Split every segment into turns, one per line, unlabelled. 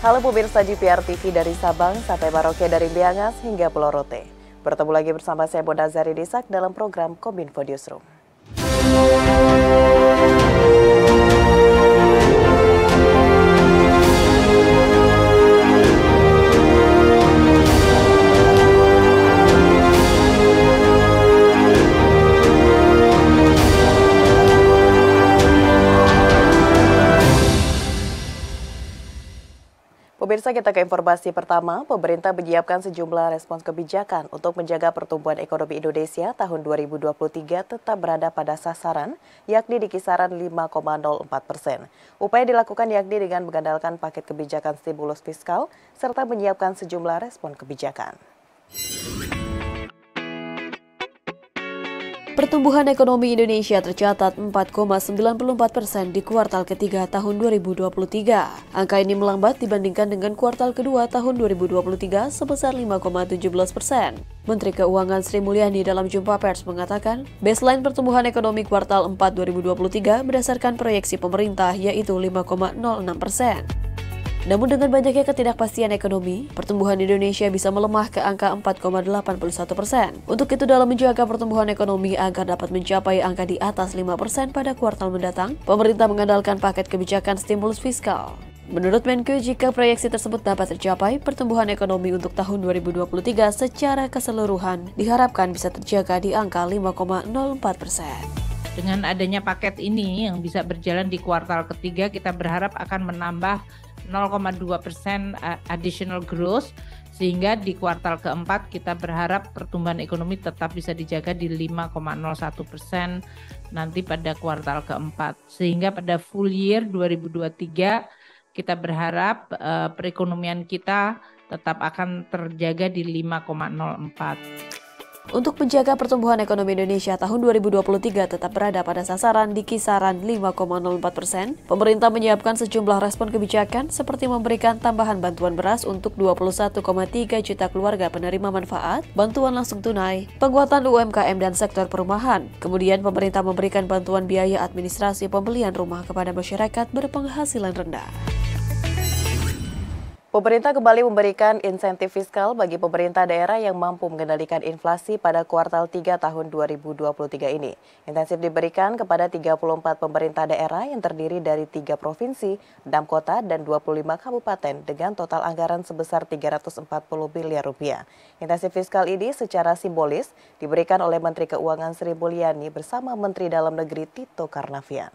Halo pemirsa GPR TV dari Sabang sampai Merauke dari Miangas hingga Pulau Rote. Bertemu lagi bersama saya Boda Zari Desak dalam program Kominfo Newsroom. Pemirsa, kita ke informasi pertama. Pemerintah menyiapkan sejumlah respons kebijakan untuk menjaga pertumbuhan ekonomi Indonesia tahun 2023 tetap berada pada sasaran, yakni di kisaran 5,04%. Upaya dilakukan yakni dengan mengandalkan paket kebijakan stimulus fiskal, serta menyiapkan sejumlah respon kebijakan. Pertumbuhan ekonomi Indonesia tercatat 4,94% di kuartal ketiga tahun 2023. Angka ini melambat dibandingkan dengan kuartal kedua tahun 2023 sebesar 5,17%. Menteri Keuangan Sri Mulyani dalam jumpa pers mengatakan, baseline pertumbuhan ekonomi kuartal 4 2023 berdasarkan proyeksi pemerintah yaitu 5,06%. Namun dengan banyaknya ketidakpastian ekonomi, pertumbuhan Indonesia bisa melemah ke angka 4,81%. Untuk itu dalam menjaga pertumbuhan ekonomi agar dapat mencapai angka di atas 5% pada kuartal mendatang, pemerintah mengandalkan paket kebijakan stimulus fiskal. Menurut Menko, jika proyeksi tersebut dapat tercapai, pertumbuhan ekonomi untuk tahun 2023 secara keseluruhan diharapkan bisa terjaga di angka 5,04%.
Dengan adanya paket ini yang bisa berjalan di kuartal ketiga, kita berharap akan menambah 0,2% additional growth, sehingga di kuartal keempat kita berharap pertumbuhan ekonomi tetap bisa dijaga di 5,01% nanti pada kuartal keempat. Sehingga pada full year 2023 kita berharap perekonomian kita tetap akan terjaga di 5,04%.
Untuk menjaga pertumbuhan ekonomi Indonesia tahun 2023 tetap berada pada sasaran di kisaran 5,04%, pemerintah menyiapkan sejumlah respon kebijakan seperti memberikan tambahan bantuan beras untuk 21,3 juta keluarga penerima manfaat, bantuan langsung tunai, penguatan UMKM dan sektor perumahan. Kemudian pemerintah memberikan bantuan biaya administrasi pembelian rumah kepada masyarakat berpenghasilan rendah. Pemerintah kembali memberikan insentif fiskal bagi pemerintah daerah yang mampu mengendalikan inflasi pada kuartal 3 tahun 2023 ini. Insentif diberikan kepada 34 pemerintah daerah yang terdiri dari 3 provinsi, 6 kota, dan 25 kabupaten dengan total anggaran sebesar 340 miliar rupiah. Insentif fiskal ini secara simbolis diberikan oleh Menteri Keuangan Sri Mulyani bersama Menteri Dalam Negeri Tito Karnavian.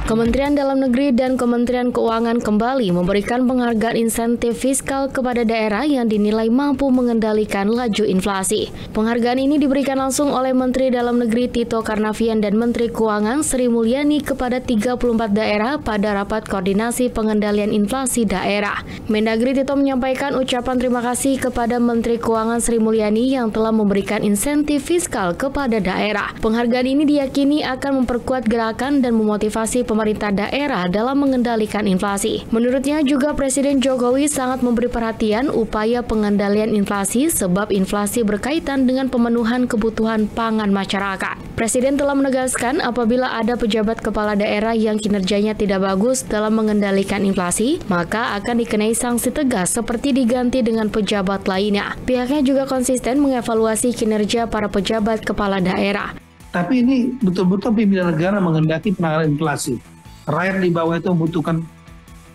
Kementerian Dalam Negeri dan Kementerian Keuangan kembali memberikan penghargaan insentif fiskal kepada daerah yang dinilai mampu mengendalikan laju inflasi. Penghargaan ini diberikan langsung oleh Menteri Dalam Negeri Tito Karnavian dan Menteri Keuangan Sri Mulyani kepada 34 daerah pada rapat koordinasi pengendalian inflasi daerah. Mendagri Tito menyampaikan ucapan terima kasih kepada Menteri Keuangan Sri Mulyani yang telah memberikan insentif fiskal kepada daerah. Penghargaan ini diyakini akan memperkuat gerakan dan memotivasi pemerintah daerah dalam mengendalikan inflasi. Menurutnya juga Presiden Jokowi sangat memberi perhatian upaya pengendalian inflasi sebab inflasi berkaitan dengan pemenuhan kebutuhan pangan masyarakat. Presiden telah menegaskan apabila ada pejabat kepala daerah yang kinerjanya tidak bagus dalam mengendalikan inflasi, maka akan dikenai sanksi tegas seperti diganti dengan pejabat lainnya. Pihaknya juga konsisten mengevaluasi kinerja para pejabat kepala daerah.
Tapi ini betul-betul pimpinan negara mengendaki penanganan inflasi. Rakyat di bawah itu membutuhkan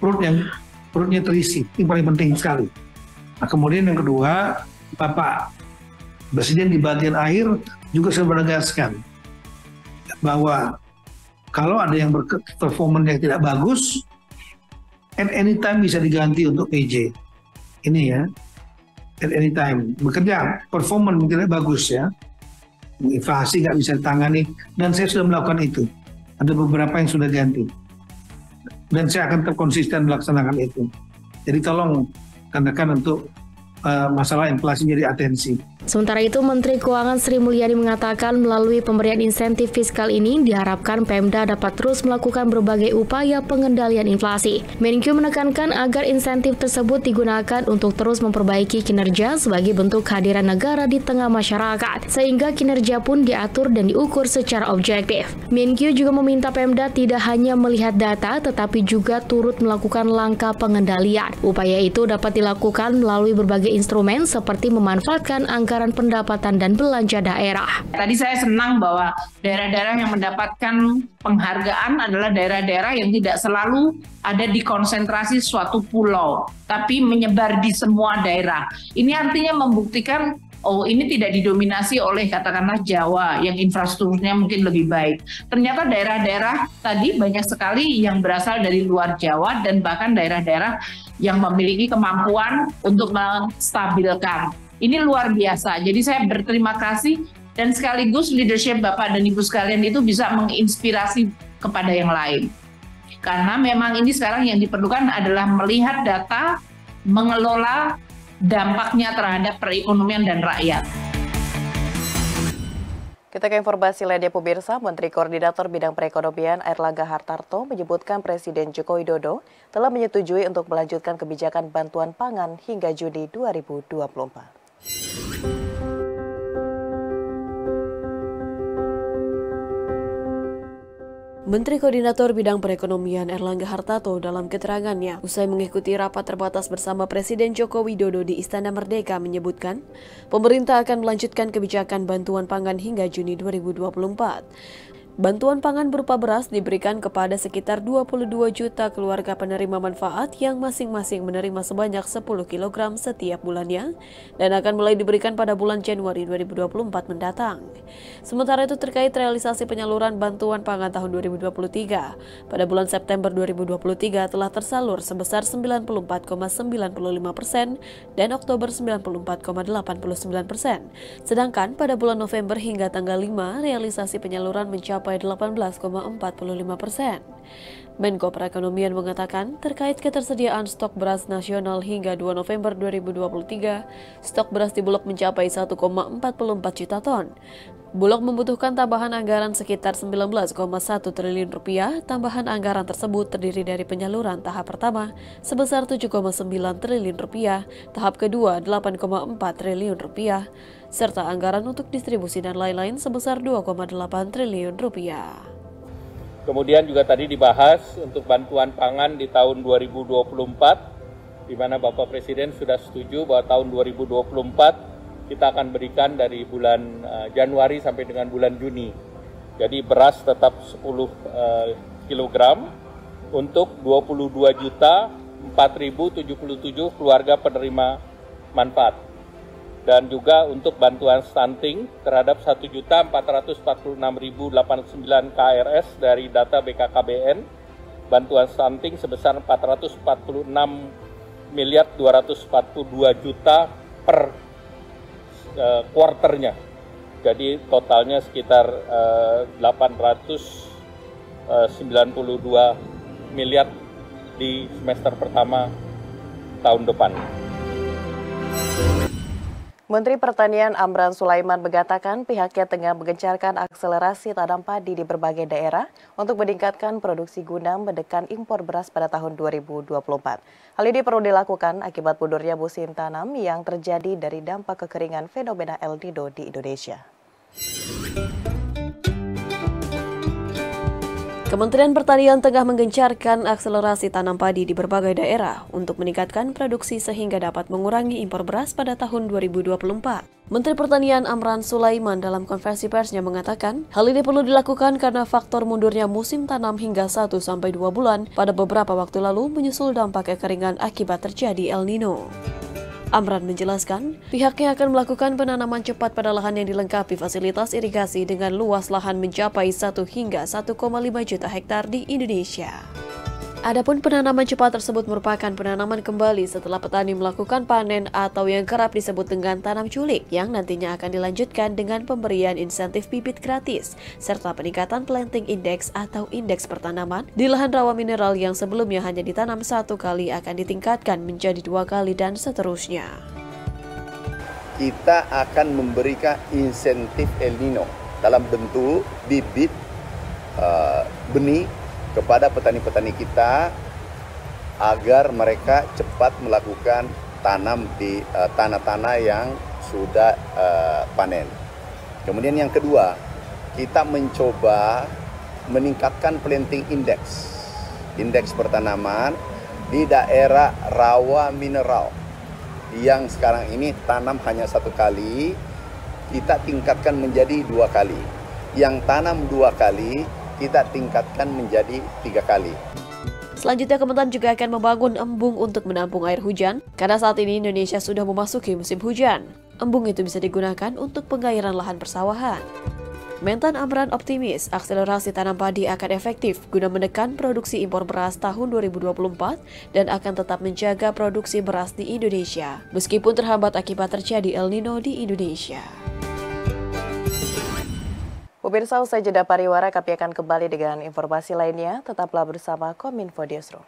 perutnya terisi. Ini paling penting sekali. Nah, kemudian yang kedua, Bapak Presiden di bagian akhir juga sudah menegaskan bahwa kalau ada yang performa yang tidak bagus, at any time bisa diganti untuk PJ. Ini ya, at any time. Bekerja, performa yang tidak bagus ya. Inflasi nggak bisa ditangani, dan saya sudah melakukan itu. Ada beberapa yang sudah ganti, dan saya akan tetap konsisten melaksanakan itu. Jadi tolong rekan-rekan untuk masalah inflasi jadi atensi.
Sementara itu, Menteri Keuangan Sri Mulyani mengatakan melalui pemberian insentif fiskal ini diharapkan Pemda dapat terus melakukan berbagai upaya pengendalian inflasi. Menkyu menekankan agar insentif tersebut digunakan untuk terus memperbaiki kinerja sebagai bentuk kehadiran negara di tengah masyarakat, sehingga kinerja pun diatur dan diukur secara objektif. Menkyu juga meminta Pemda tidak hanya melihat data, tetapi juga turut melakukan langkah pengendalian. Upaya itu dapat dilakukan melalui berbagai instrumen seperti memanfaatkan anggaran pendapatan dan belanja daerah.
Tadi saya senang bahwa daerah-daerah yang mendapatkan penghargaan adalah daerah-daerah yang tidak selalu ada di konsentrasi suatu pulau, tapi menyebar di semua daerah. Ini artinya membuktikan ini tidak didominasi oleh katakanlah Jawa yang infrastrukturnya mungkin lebih baik. Ternyata daerah-daerah tadi banyak sekali yang berasal dari luar Jawa dan bahkan daerah-daerah yang memiliki kemampuan untuk menstabilkan. Ini luar biasa. Jadi saya berterima kasih dan sekaligus leadership Bapak dan Ibu sekalian itu bisa menginspirasi kepada yang lain. Karena memang ini sekarang yang diperlukan adalah melihat data, mengelola dampaknya terhadap perekonomian dan rakyat.
Kita ke informasi lainnya pemirsa, Menteri Koordinator Bidang Perekonomian Airlangga Hartarto menyebutkan Presiden Joko Widodo telah menyetujui untuk melanjutkan kebijakan bantuan pangan hingga Juni 2024.
Menteri Koordinator Bidang Perekonomian Airlangga Hartarto dalam keterangannya usai mengikuti rapat terbatas bersama Presiden Joko Widodo di Istana Merdeka menyebutkan pemerintah akan melanjutkan kebijakan bantuan pangan hingga Juni 2024. Bantuan pangan berupa beras diberikan kepada sekitar 22 juta keluarga penerima manfaat yang masing-masing menerima sebanyak 10 kg setiap bulannya dan akan mulai diberikan pada bulan Januari 2024 mendatang. Sementara itu terkait realisasi penyaluran bantuan pangan tahun 2023, pada bulan September 2023 telah tersalur sebesar 94,95% dan Oktober 94,89%. Sedangkan pada bulan November hingga tanggal 5 realisasi penyaluran mencapai 18,45%. Menko Perekonomian mengatakan terkait ketersediaan stok beras nasional hingga 2 November 2023, stok beras di Bulog mencapai 1,44 juta ton. Bulog membutuhkan tambahan anggaran sekitar 19,1 triliun rupiah. Tambahan anggaran tersebut terdiri dari penyaluran tahap pertama sebesar 7,9 triliun rupiah, tahap kedua 8,4 triliun rupiah, serta anggaran untuk distribusi dan lain-lain sebesar 2,8 triliun rupiah.
Kemudian juga tadi dibahas untuk bantuan pangan di tahun 2024, di mana Bapak Presiden sudah setuju bahwa tahun 2024 kita akan berikan dari bulan Januari sampai dengan bulan Juni. Jadi beras tetap 10 kg untuk 22.004.077 keluarga penerima manfaat. Dan juga untuk bantuan stunting terhadap 1.446.089 KRS dari data BKKBN, bantuan stunting sebesar 446.242 juta per kuarternya. Jadi totalnya sekitar 892 miliar di semester pertama tahun depan.
Menteri Pertanian Amran Sulaiman mengatakan pihaknya tengah menggencarkan akselerasi tanam padi di berbagai daerah untuk meningkatkan produksi guna menekan impor beras pada tahun 2024. Hal ini perlu dilakukan akibat mundurnya musim tanam yang terjadi dari dampak kekeringan fenomena El Nino di Indonesia.
Kementerian Pertanian tengah menggencarkan akselerasi tanam padi di berbagai daerah untuk meningkatkan produksi sehingga dapat mengurangi impor beras pada tahun 2024. Menteri Pertanian Amran Sulaiman dalam konferensi persnya mengatakan, hal ini perlu dilakukan karena faktor mundurnya musim tanam hingga 1-2 bulan pada beberapa waktu lalu menyusul dampak kekeringan akibat terjadi El Nino. Amran menjelaskan, pihaknya akan melakukan penanaman cepat pada lahan yang dilengkapi fasilitas irigasi dengan luas lahan mencapai 1 hingga 1,5 juta hektar di Indonesia. Adapun penanaman cepat tersebut merupakan penanaman kembali setelah petani melakukan panen atau yang kerap disebut dengan tanam culik yang nantinya akan dilanjutkan dengan pemberian insentif bibit gratis serta peningkatan planting index atau indeks pertanaman di lahan rawa mineral yang sebelumnya hanya ditanam 1 kali akan ditingkatkan menjadi 2 kali dan seterusnya.
kita akan memberikan insentif El Nino dalam bentuk bibit benih kepada petani-petani kita agar mereka cepat melakukan tanam di tanah-tanah yang sudah panen. Kemudian yang kedua, kita mencoba meningkatkan planting index. Indeks pertanaman di daerah rawa mineral yang sekarang ini tanam hanya 1 kali, kita tingkatkan menjadi 2 kali. Yang tanam 2 kali, kita tingkatkan menjadi 3 kali.
Selanjutnya, Kementan juga akan membangun embung untuk menampung air hujan, karena saat ini Indonesia sudah memasuki musim hujan. Embung itu bisa digunakan untuk pengairan lahan persawahan. Mentan Amran optimis akselerasi tanam padi akan efektif guna menekan produksi impor beras tahun 2024 dan akan tetap menjaga produksi beras di Indonesia, meskipun terhambat akibat terjadi El Nino di Indonesia.
Pemirsa, usai jeda pariwara, kami akan kembali dengan informasi lainnya. Tetaplah bersama Kominfo Newsroom.